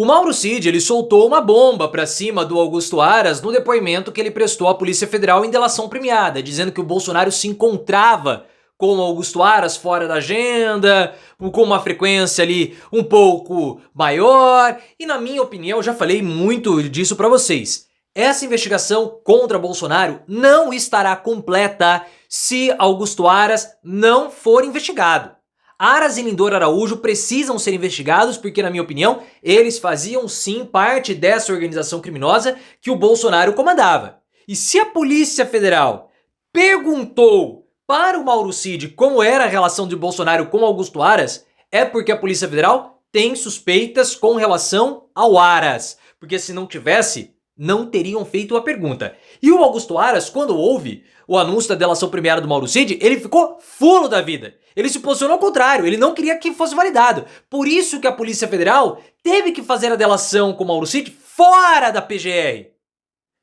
O Mauro Cid, ele soltou uma bomba pra cima do Augusto Aras no depoimento que ele prestou à Polícia Federal em delação premiada, dizendo que o Bolsonaro se encontrava com o Augusto Aras fora da agenda, com uma frequência ali um pouco maior, e na minha opinião, eu já falei muito disso pra vocês. Essa investigação contra Bolsonaro não estará completa se Augusto Aras não for investigado. Aras e Lindor Araújo precisam ser investigados porque, na minha opinião, eles faziam sim parte dessa organização criminosa que o Bolsonaro comandava. E se a Polícia Federal perguntou para o Mauro Cid como era a relação de Bolsonaro com Augusto Aras, é porque a Polícia Federal tem suspeitas com relação ao Aras. Porque se não tivesse, não teriam feito a pergunta. E o Augusto Aras, quando houve o anúncio da delação premiada do Mauro Cid, ele ficou fulo da vida. Ele se posicionou ao contrário, ele não queria que fosse validado. Por isso que a Polícia Federal teve que fazer a delação com o Mauro Cid fora da PGR.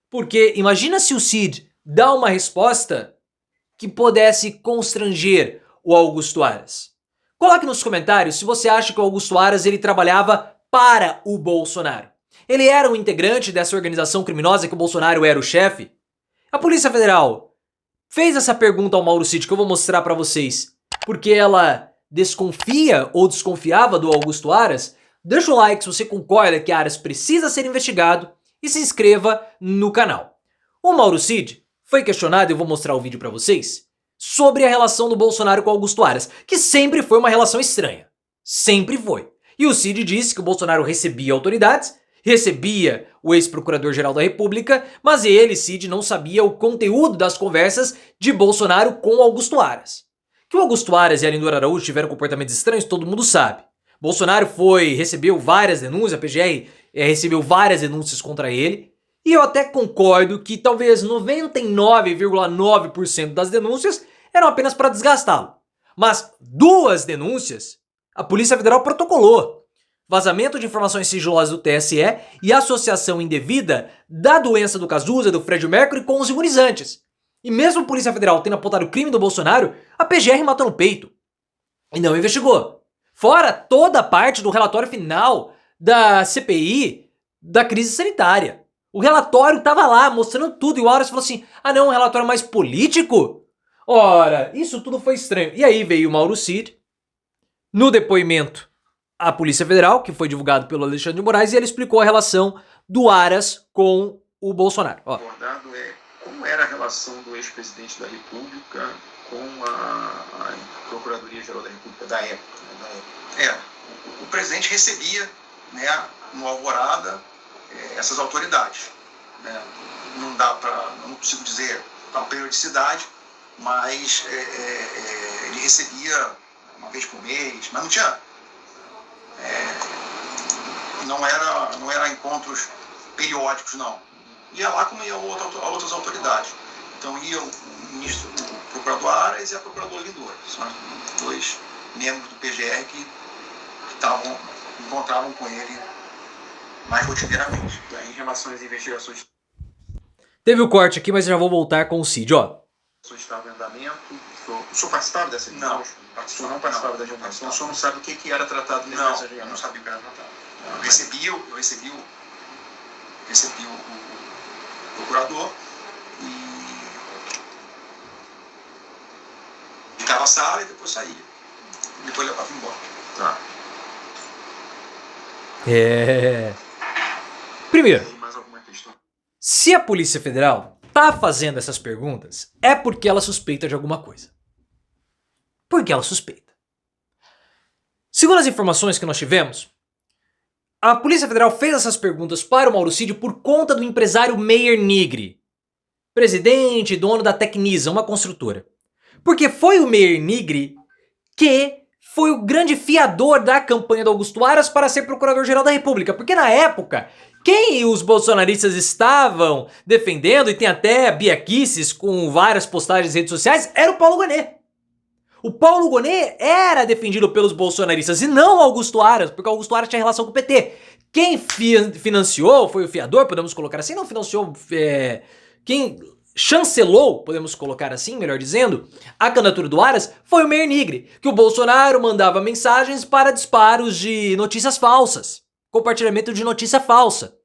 Porque imagina se o Cid dá uma resposta que pudesse constranger o Augusto Aras. Coloque nos comentários se você acha que o Augusto Aras ele trabalhava para o Bolsonaro. Ele era um integrante dessa organização criminosa que o Bolsonaro era o chefe? A Polícia Federal fez essa pergunta ao Mauro Cid que eu vou mostrar pra vocês porque ela desconfia ou desconfiava do Augusto Aras? Deixa o like se você concorda que Aras precisa ser investigado e se inscreva no canal. O Mauro Cid foi questionado, eu vou mostrar o vídeo pra vocês, sobre a relação do Bolsonaro com Augusto Aras, que sempre foi uma relação estranha. Sempre foi. E o Cid disse que o Bolsonaro recebia autoridades, recebia o ex-procurador-geral da República, mas ele, Cid, não sabia o conteúdo das conversas de Bolsonaro com Augusto Aras. Que o Augusto Aras e a Lindor Araújo tiveram comportamentos estranhos, todo mundo sabe. Bolsonaro recebeu várias denúncias, a PGR recebeu várias denúncias contra ele, e eu até concordo que talvez 99,9% das denúncias eram apenas para desgastá-lo. Mas 2 denúncias a Polícia Federal protocolou. Vazamento de informações sigilosas do TSE e associação indevida da doença do Cazuza, do Freddie Mercury com os imunizantes. E mesmo a Polícia Federal tendo apontado o crime do Bolsonaro, a PGR matou no peito. E não investigou. Fora toda a parte do relatório final da CPI da crise sanitária. O relatório tava lá, mostrando tudo, e o Aras falou assim, ah não, um relatório mais político? Ora, isso tudo foi estranho. E aí veio o Mauro Cid, no depoimento à Polícia Federal, que foi divulgado pelo Alexandre de Moraes, e ele explicou a relação do Aras com o Bolsonaro. Ó. Como era a relação do ex-presidente da República com a Procuradoria-Geral da República da época? O presidente recebia, né, no Alvorada, essas autoridades. Né? Não consigo dizer a periodicidade, mas ele recebia uma vez por mês, mas não tinha... não era encontros periódicos, não. Ia lá como ia outras autoridades. Então ia o ministro, o procurador Aras e a procuradora Lindor. São os 2 membros do PGR que encontravam com ele mais rotineiramente. Em relação às investigações... Teve o corte aqui, mas já vou voltar com o Cid, ó. Estava em andamento. O senhor participava dessa reunião? Não. O senhor não participava da reunião. O senhor não sabe o que era tratado nessa reunião? Não sabia o que era tratado. Eu recebi o procurador e ficava a sala e depois saía. Depois levava embora. Tá. Primeiro, se a Polícia Federal tá fazendo essas perguntas, é porque ela suspeita de alguma coisa. Porque ela suspeita. Segundo as informações que nós tivemos, a Polícia Federal fez essas perguntas para o Mauro Cid por conta do empresário Meyer Nigri, presidente e dono da Tecnisa, uma construtora. Porque foi o Meyer Nigri que foi o grande fiador da campanha do Augusto Aras para ser Procurador-Geral da República. Porque na época, quem os bolsonaristas estavam defendendo, e tem até biaquices com várias postagens nas redes sociais, era o Paulo Gonet. O Paulo Gonet era defendido pelos bolsonaristas e não o Augusto Aras, porque o Augusto Aras tinha relação com o PT. Quem financiou, foi o fiador, podemos colocar assim, não financiou, quem chancelou, podemos colocar assim, melhor dizendo, a candidatura do Aras foi o Meyer Nigri, que o Bolsonaro mandava mensagens para disparos de notícias falsas compartilhamento de notícia falsa.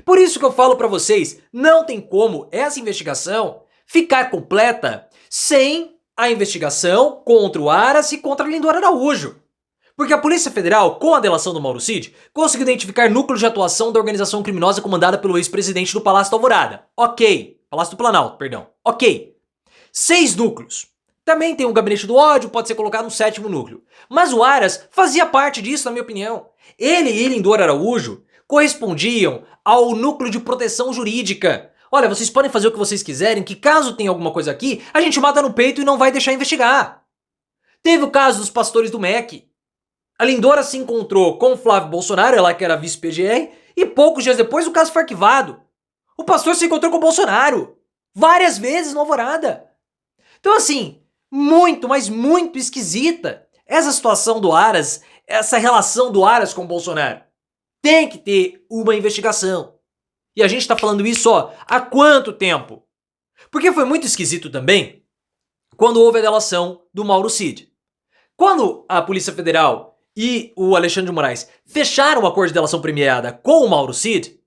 Por isso que eu falo pra vocês, não tem como essa investigação ficar completa sem a investigação contra o Aras e contra a Lindora Araújo. Porque a Polícia Federal, com a delação do Mauro Cid, conseguiu identificar núcleos de atuação da organização criminosa comandada pelo ex-presidente do Palácio da Alvorada. Ok. Palácio do Planalto, perdão. Ok. 6 núcleos. Também tem o Gabinete do Ódio, pode ser colocado no 7º núcleo. Mas o Aras fazia parte disso, na minha opinião. Ele e Lindora Araújo correspondiam ao núcleo de proteção jurídica. Olha, vocês podem fazer o que vocês quiserem, que caso tenha alguma coisa aqui, a gente mata no peito e não vai deixar investigar. Teve o caso dos pastores do MEC. A Lindora se encontrou com o Flávio Bolsonaro, ela que era vice-PGR, e poucos dias depois o caso foi arquivado. O pastor se encontrou com o Bolsonaro várias vezes no Alvorada. Então assim, muito, mas muito esquisita essa situação do Aras, essa relação do Aras com o Bolsonaro. Tem que ter uma investigação. E a gente tá falando isso, ó, há quanto tempo? Porque foi muito esquisito também quando houve a delação do Mauro Cid. Quando a Polícia Federal e o Alexandre de Moraes fecharam o acordo de delação premiada com o Mauro Cid,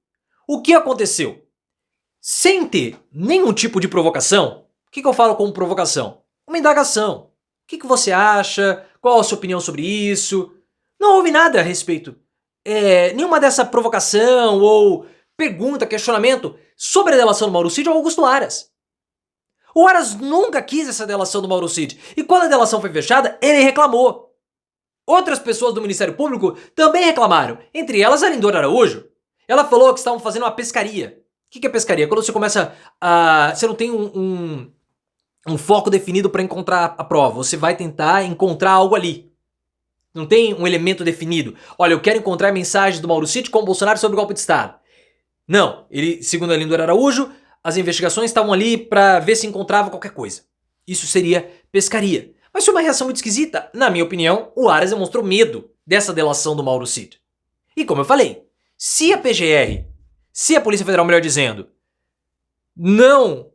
o que aconteceu? Sem ter nenhum tipo de provocação, o que eu falo como provocação? Uma indagação. O que você acha? Qual a sua opinião sobre isso? Não houve nada a respeito. Nenhuma dessa provocação ou pergunta, questionamento sobre a delação do Mauro Cid ou Augusto Aras. O Aras nunca quis essa delação do Mauro Cid. E quando a delação foi fechada, ele reclamou. Outras pessoas do Ministério Público também reclamaram. Entre elas a Lindora Araújo. Ela falou que estavam fazendo uma pescaria. O que é pescaria? Quando você começa a... Você não tem um foco definido para encontrar a prova. Você vai tentar encontrar algo ali. Não tem um elemento definido. Olha, eu quero encontrar mensagens do Mauro Cid com o Bolsonaro sobre o golpe de Estado. Não. Ele, segundo a Lindora Araújo, as investigações estavam ali para ver se encontrava qualquer coisa. Isso seria pescaria. Mas foi uma reação muito esquisita. Na minha opinião, o Aras demonstrou medo dessa delação do Mauro Cid. E como eu falei, se a PGR, se a Polícia Federal, melhor dizendo, não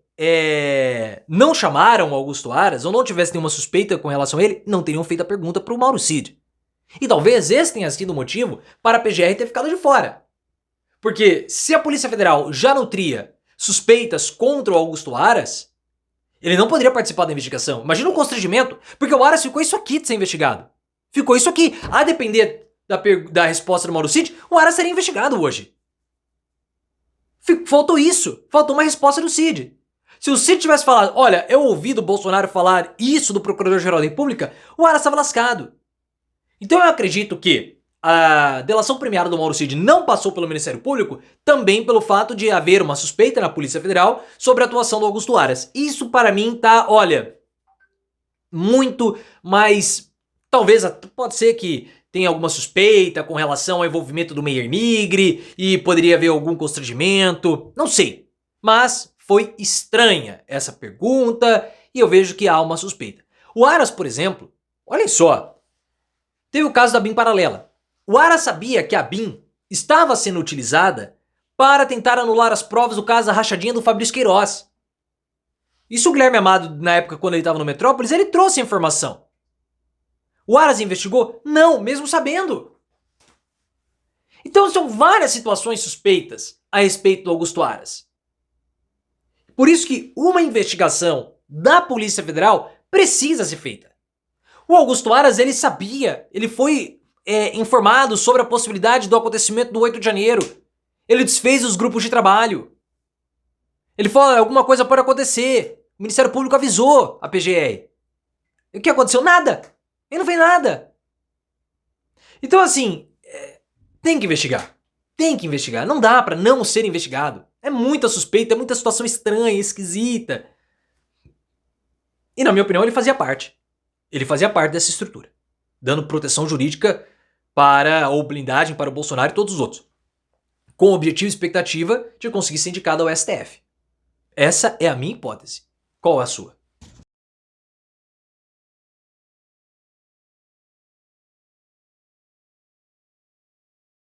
chamaram o Augusto Aras, ou não tivesse nenhuma suspeita com relação a ele, não teriam feito a pergunta para o Mauro Cid. E talvez esse tenha sido o motivo para a PGR ter ficado de fora. Porque se a Polícia Federal já nutria suspeitas contra o Augusto Aras, ele não poderia participar da investigação. Imagina o constrangimento, porque o Aras ficou isso aqui de ser investigado. Ficou isso aqui. A depender da resposta do Mauro Cid, o Aras seria investigado hoje. Faltou isso. Faltou uma resposta do Cid. Se o Cid tivesse falado, olha, eu ouvi do Bolsonaro falar isso do Procurador-Geral da República, o Aras estava lascado. Então eu acredito que a delação premiada do Mauro Cid não passou pelo Ministério Público também pelo fato de haver uma suspeita na Polícia Federal sobre a atuação do Augusto Aras. Isso para mim tá, olha, muito mais... Talvez, pode ser que tenha alguma suspeita com relação ao envolvimento do Meyer Nigre e poderia haver algum constrangimento, não sei. Mas foi estranha essa pergunta e eu vejo que há uma suspeita. O Aras, por exemplo, olhem só, teve o caso da BIM paralela. O Aras sabia que a BIM estava sendo utilizada para tentar anular as provas do caso da rachadinha do Fabrício Queiroz. Isso o Guilherme Amado, na época quando ele estava no Metrópolis, ele trouxe a informação. O Aras investigou? Não, mesmo sabendo. Então são várias situações suspeitas a respeito do Augusto Aras. Por isso que uma investigação da Polícia Federal precisa ser feita. O Augusto Aras, ele sabia, ele foi informado sobre a possibilidade do acontecimento do 8 de janeiro. Ele desfez os grupos de trabalho. Ele falou, alguma coisa pode acontecer. O Ministério Público avisou a PGR. E o que aconteceu? Nada. Ele não fez nada. Então assim, tem que investigar. Tem que investigar. Não dá pra não ser investigado. É muita suspeita, é muita situação estranha, esquisita. E na minha opinião ele fazia parte. Ele fazia parte dessa estrutura. Dando proteção jurídica ou blindagem para o Bolsonaro e todos os outros. Com o objetivo e expectativa de conseguir ser indicado ao STF. Essa é a minha hipótese. Qual é a sua?